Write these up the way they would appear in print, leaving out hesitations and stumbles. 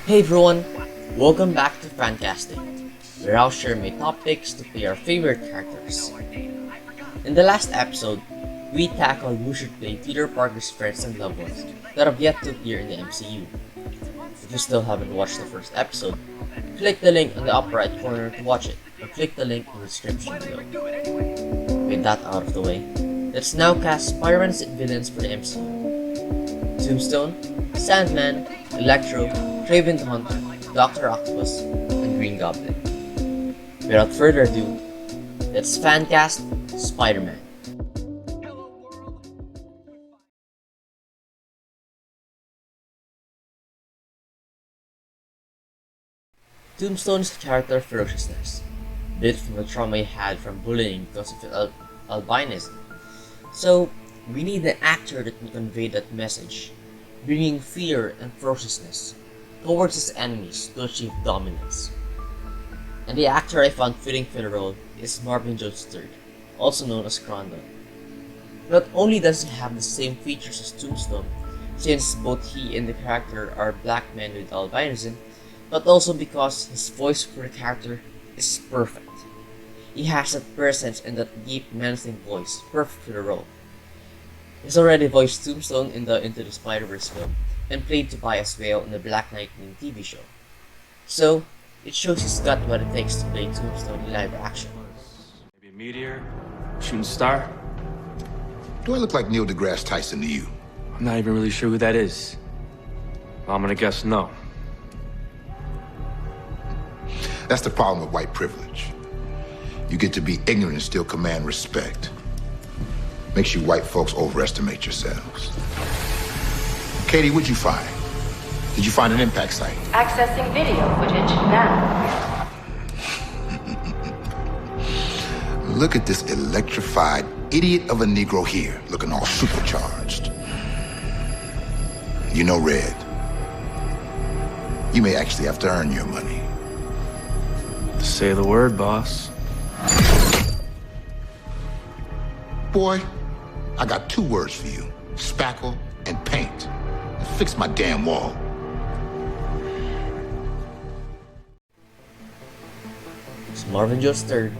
Hey everyone, welcome back to Fancasting, where I'll share my top picks to play our favorite characters. In the last episode, we tackled who should play Peter Parker's friends and loved ones that have yet to appear in the MCU. If you still haven't watched the first episode, click the link in the upper right corner to watch it, or click the link in the description below. With that out of the way, let's now cast Spider-Man's villains for the MCU. Tombstone, Sandman, Electro, Kraven the Hunter, Dr. Octopus, and Green Goblin. Without further ado, let's fancast Spider-Man. Tombstone's character ferociousness, built from the trauma he had from bullying because of his albinism. So, we need an actor that can convey that message, bringing fear and ferociousness towards his enemies to achieve dominance. And the actor I found fitting for the role is Marvin Jones III, also known as Kraven. Not only does he have the same features as Tombstone, since both he and the character are black men with albinism, but also because his voice for the character is perfect. He has that presence and that deep menacing voice, perfect for the role. He's already voiced Tombstone in the Into the Spider-Verse film, and played Tobias Whale in the Black Lightning TV show. So, it shows he's got what it takes to play Tombstone in live action. Maybe a meteor? Shooting star? Do I look like Neil deGrasse Tyson to you? I'm not even really sure who that is. Well, I'm gonna guess no. That's the problem with white privilege. You get to be ignorant and still command respect. Makes you white folks overestimate yourselves. Katie, what'd you find? Did you find an impact site? Accessing video footage now. Look at this electrified idiot of a Negro here, looking all supercharged. You know, Red, you may actually have to earn your money. Say the word, boss. Boy, I got 2 words for you. Spackle and paint. And fix my damn wall. It's Marvin Jones III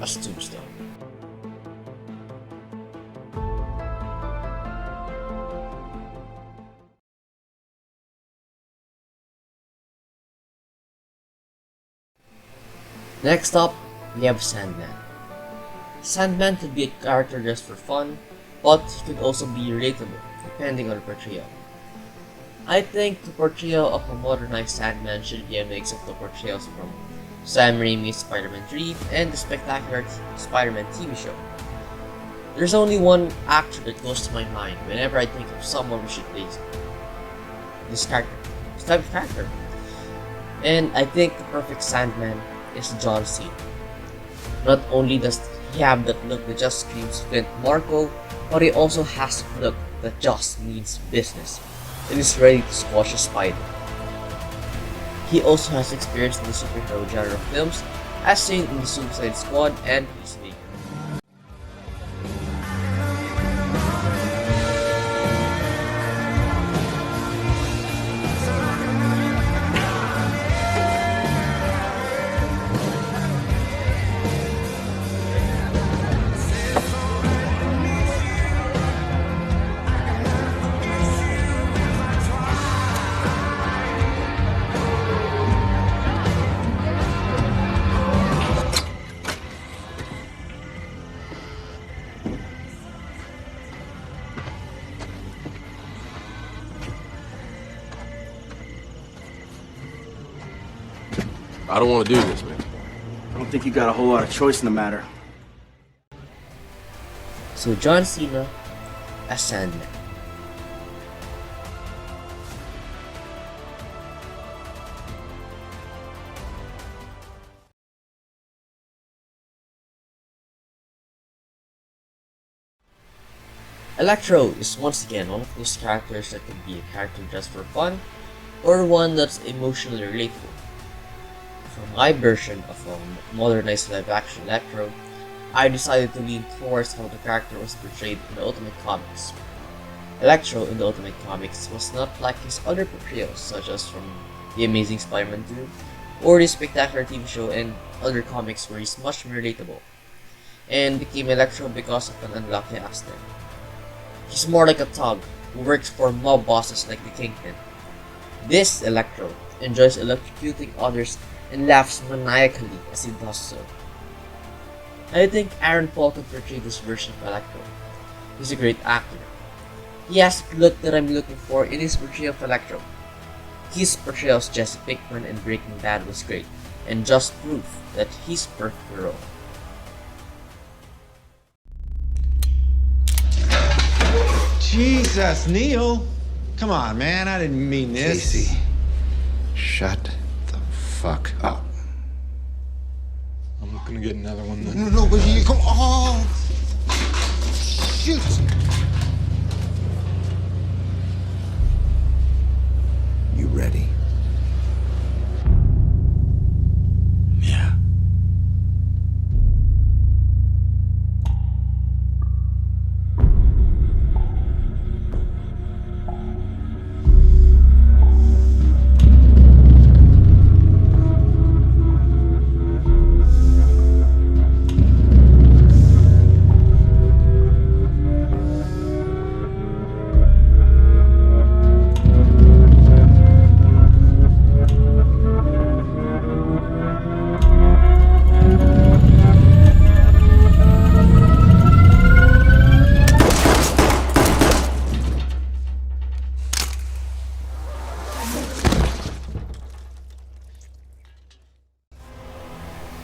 as Tombstone. Next up, we have Sandman. Sandman could be a character just for fun, but he could also be relatable, depending on the portrayal. I think the portrayal of a modernized Sandman should be a mix of the portrayals from Sam Raimi's Spider-Man 3 and the spectacular Spider-Man TV show. There's only one actor that goes to my mind whenever I think of someone who should play this type of character. And I think the perfect Sandman is John Cena. Not only does he have that look that just screams Flint Marco, but he also has a look that just means business and is ready to squash a spider. He also has experience in the superhero genre of films, as seen in the Suicide Squad and Peacemaker. I don't want to do this, man. I don't think you got a whole lot of choice in the matter. So John Cena as Sandman. Electro is once again one of those characters that can be a character just for fun, or one that's emotionally relatable. For my version of a modernized live-action Electro, I decided to lean towards how the character was portrayed in the Ultimate Comics. Electro in the Ultimate Comics was not like his other portrayals, such as from The Amazing Spider-Man 2, or the spectacular TV show and other comics where he's much more relatable, and became Electro because of an unlucky accident. He's more like a thug who works for mob bosses like the Kingpin. This Electro enjoys electrocuting others and laughs maniacally as he does so. I think Aaron Paul could portray this version of Electro. He's a great actor. He has the look that I'm looking for in his portrayal of Electro. His portrayal as Jesse Pinkman in Breaking Bad was great, and just proof that he's perfect for the role. Jesus, Neil! Come on, man, I didn't mean this. Stacy, shut the fuck up. I'm not gonna get another one then. No, but you come on. Shoot. You ready? Yeah.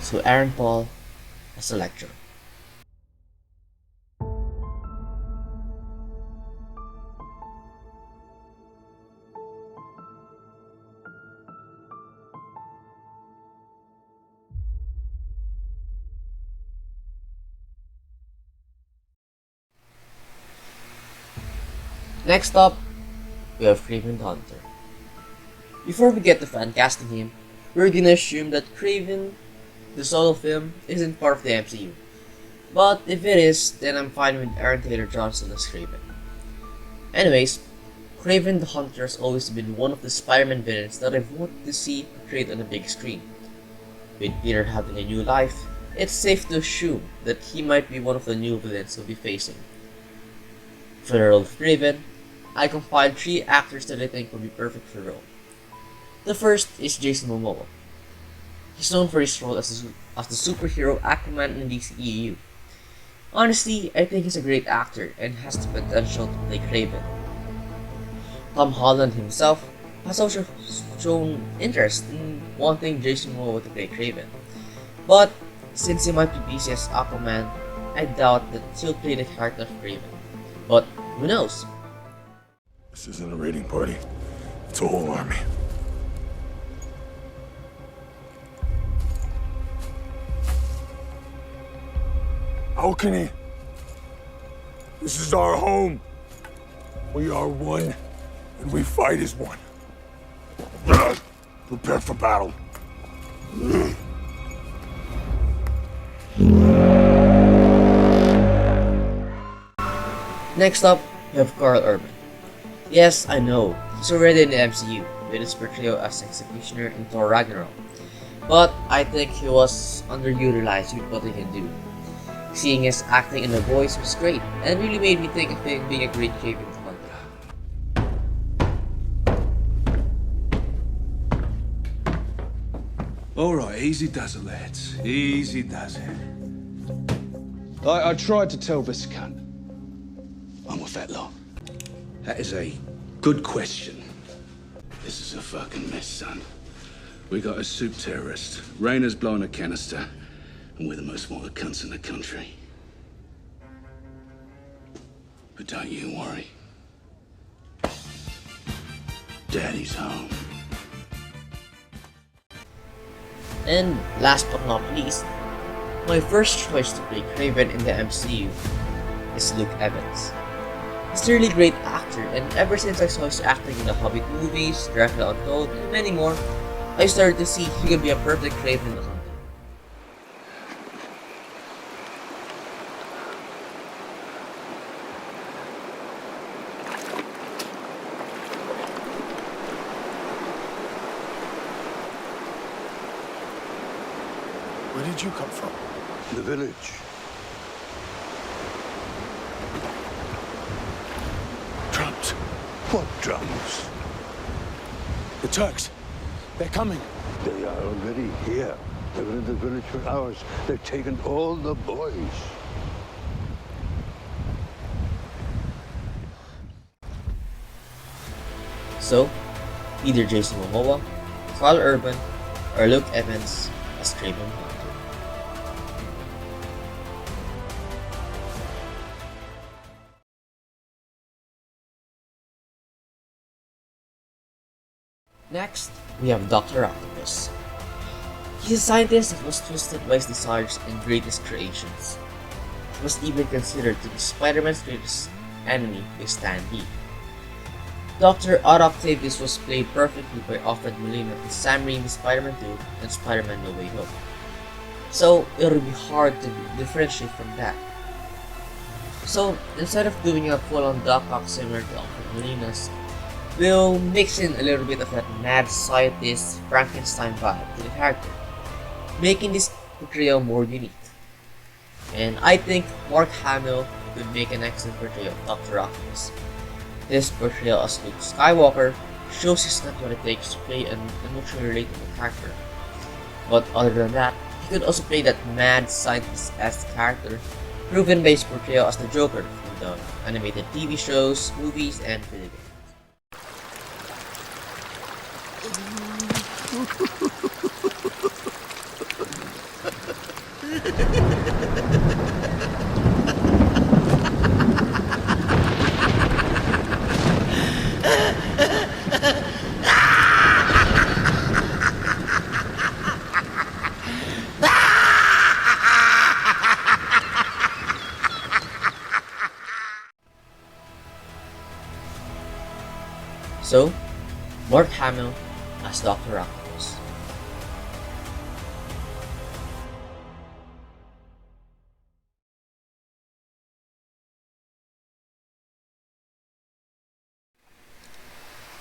So Aaron Paul as Electro. Next up, we have Kraven the Hunter. Before we get to fan casting him, we're gonna assume that Kraven, the solo film, isn't part of the MCU. But if it is, then I'm fine with Aaron Taylor Johnson as Kraven. Anyways, Kraven the Hunter has always been one of the Spider-Man villains that I've wanted to see portrayed on a big screen. With Peter having a new life, it's safe to assume that he might be one of the new villains we'll be facing. For the role of Kraven, I compiled 3 actors that I think will be perfect for the role. The first is Jason Momoa. He's known for his role as the superhero Aquaman in the DCEU. Honestly, I think he's a great actor and has the potential to play Kraven. Tom Holland himself has also shown interest in wanting Jason Momoa to play Kraven. But since he might be busy as Aquaman, I doubt that he'll play the character of Kraven. But who knows? This isn't a raiding party. It's a whole army. How can he? This is our home. We are one, and we fight as one. Prepare for battle. Next up, we have Karl Urban. Yes, I know, he's already in the MCU with his portrayal as Executioner in Thor Ragnarok. But I think he was underutilized with what he can do. Seeing his acting and the voice was great, and really made me think of him being a great Kraven the Hunter. Alright, easy does it, lads. Easy does it. I tried to tell this cunt I'm with that lot. That is a good question. This is a fucking mess, son. We got a soup terrorist. Rayner's blowing a canister. And we're the most wanted cunts in the country. But don't you worry. Daddy's home. And last but not least, my first choice to play Kraven in the MCU is Luke Evans. He's a really great actor, and ever since I saw his acting in the Hobbit movies, Dracula Untold, and many more, I started to see he could be a perfect Kraven the Hunter. Where did you come from? The village. Drums. What drums? The Turks. They're coming. They are already here. They were in the village for hours. They've taken all the boys. So, either Jason Momoa, 𝘝𝘪𝘣𝘦𝘴, or Luke Evans as Kraven the Hunter. Next, we have Dr. Octopus. He's a scientist that was twisted by his desires and greatest creations. He was even considered to be Spider-Man's greatest enemy by Stan Lee. Dr. Octopus was played perfectly by Alfred Molina in Sam Raimi's Spider-Man 2 and Spider-Man No Way Home. So, it would be hard to differentiate from that. So, instead of doing a full-on Doc Ock similar to Alfred Molina's, we'll mix in a little bit of that mad scientist Frankenstein vibe to the character, making this portrayal more unique. And I think Mark Hamill could make an excellent portrayal of Dr. Octopus. His portrayal as Luke Skywalker shows he's got what it takes to play an emotionally relatable character. But other than that, he could also play that mad scientist-esque character, proven by his portrayal as the Joker from the animated TV shows, movies, and video games. So, Mark Hamill as Dr. Octopus.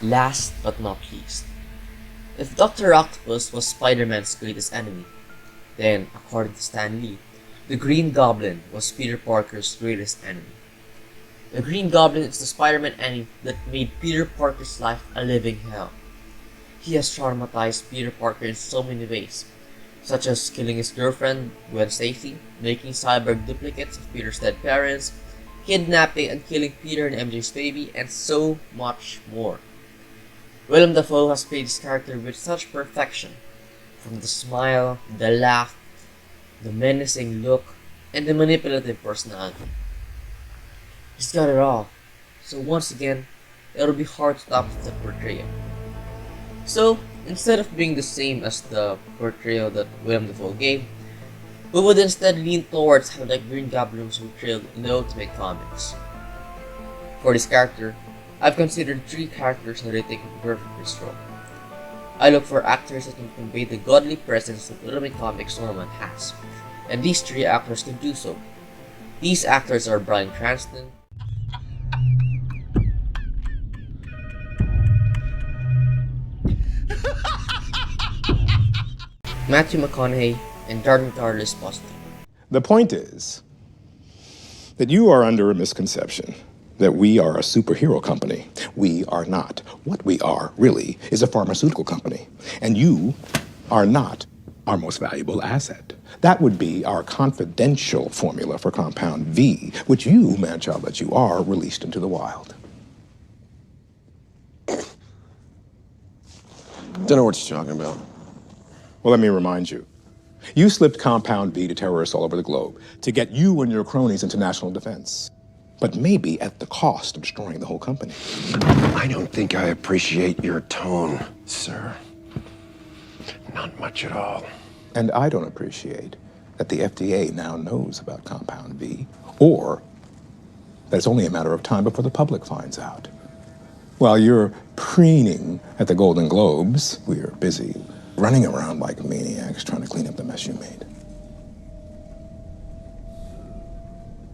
Last but not least, if Dr. Octopus was Spider-Man's greatest enemy, then, according to Stan Lee, the Green Goblin was Peter Parker's greatest enemy. The Green Goblin is the Spider-Man enemy that made Peter Parker's life a living hell. He has traumatized Peter Parker in so many ways, such as killing his girlfriend, Gwen Stacy, making cyborg duplicates of Peter's dead parents, kidnapping and killing Peter and MJ's baby, and so much more. Willem Dafoe has played his character with such perfection, from the smile, the laugh, the menacing look, and the manipulative personality. He's got it all, so once again, it'll be hard to top the portrayal. So, instead of being the same as the portrayal that Willem Dafoe gave, we would instead lean towards how the Green Goblin was portrayed in the Ultimate Comics. For this character, I've considered 3 characters that I think would be perfect for this role. I look for actors that can convey the godly presence that Ultimate Comics Norman has, and these 3 actors can do so. These actors are Bryan Cranston, Matthew McConaughey, and Jordan Esposito. The point is that you are under a misconception that we are a superhero company. We are not. What we are, really, is a pharmaceutical company. And you are not our most valuable asset. That would be our confidential formula for Compound V, which you, man-child that you are, released into the wild. Don't know what you're talking about. Well, let me remind you. You slipped Compound V to terrorists all over the globe to get you and your cronies into national defense. But maybe at the cost of destroying the whole company. I don't think I appreciate your tone, sir. Not much at all. And I don't appreciate that the FDA now knows about Compound V, or that it's only a matter of time before the public finds out. While you're preening at the Golden Globes, we're busy running around like maniacs trying to clean up the mess you made.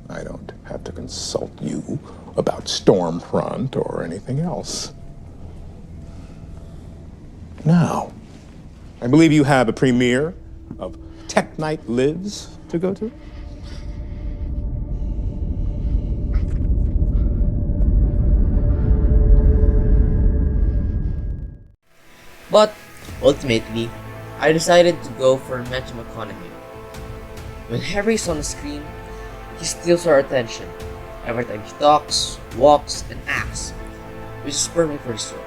I don't have to consult you about Stormfront or anything else. Now, I believe you have a premiere of Tech Night lives to go to? But ultimately, I decided to go for Matthew McConaughey. When Harry's on the screen, he steals our attention every time he talks, walks, and acts, which is perfect for his role.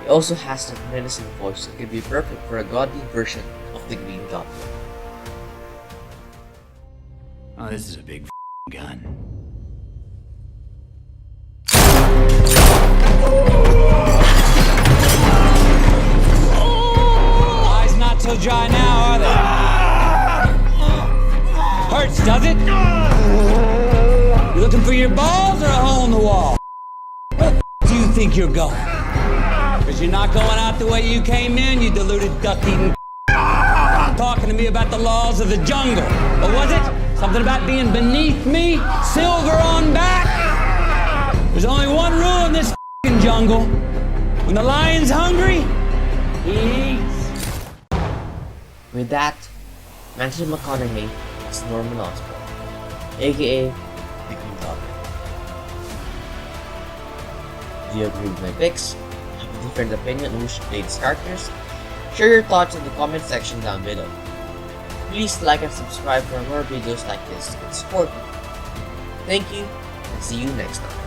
He also has that menacing voice that could be perfect for a godly version of the Green Goblin. Oh, this is a big gun. Eyes not so dry now, are they? Hurts, does it? You looking for your balls or a hole in the wall? Where the do you think you're going? Because you're not going out the way you came in, you deluded duck-eating talking to me about the laws of the jungle. What was it? Something about being beneath me? Silver on back? There's only one rule in this jungle. When the lion's hungry, he eats. With that, Matthew McConaughey is Norman Osborn, aka the Green Goblin. Do you agree with my picks? Have a different opinion on who should play these characters? Share your thoughts in the comment section down below. Please like and subscribe for more videos like this and support me. Thank you, and see you next time.